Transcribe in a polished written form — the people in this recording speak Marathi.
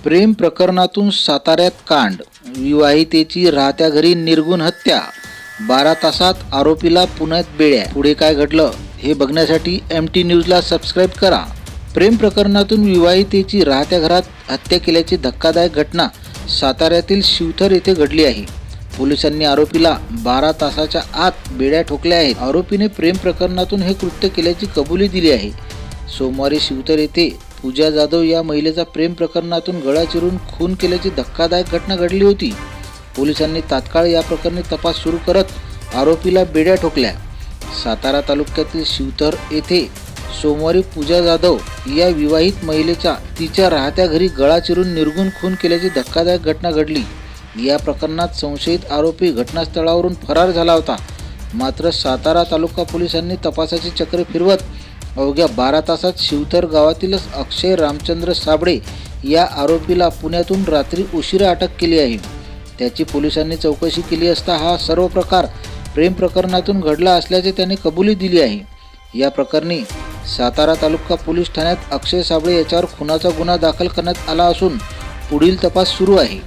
प्रेम प्रकरणातून साताऱ्यात कांड, विवाहितेची राहत्या घरी निर्घृण हत्या, 12 तासात आरोपीला पुण्यात बेड्या. पुढे काय घडलं हे बघण्यासाठी MT न्यूजला सबस्क्राईब करा. प्रेम प्रकरणातून विवाहितेची राहत्या घरात हत्या केल्याची धक्कादायक घटना साताऱ्यातील शिवथर येथे घडली आहे. पोलिसांनी आरोपीला 12 तासाच्या आत बेड्या ठोकल्या आहेत. आरोपीने प्रेम प्रकरणातून हे कृत्य केल्याची कबुली दिली आहे. सोमवारी शिवथर येथे पूजा जाधव या महिलेचा प्रेम प्रकरणातून गळा चिरून खून केल्याची धक्कादायक घटना घडली होती. पोलिसांनी तात्काळ या प्रकरणी तपास सुरू करत आरोपीला बेड्या ठोकल्या. सातारा तालुक्यातील शिवथर येथे सोमवारी पूजा जाधव या विवाहित महिलेचा तिच्या राहत्या घरी गळा चिरून निर्घृण खून केल्याची धक्कादायक घटना घडली. या प्रकरणात संशयित आरोपी घटनास्थळावरून फरार झाला होता. मात्र सातारा तालुका पोलिसांनी तपासाची चक्रे फिरवत अवघ्या 12 तासात शिवथर गावातीलच अक्षय रामचंद्र साबळे या आरोपीला पुण्यातून रात्री उशिरा अटक केली आहे. त्याची पोलिसांनी चौकशी केली असता हा सर्व प्रकार प्रेम प्रकरणातून घडला असल्याचे त्याने कबुली दिली आहे. या प्रकरणी सातारा तालुका पोलीस ठाण्यात अक्षय साबळे याच्यावर खुनाचा गुन्हा दाखल करण्यात आला असून पुढील तपास सुरू आहे.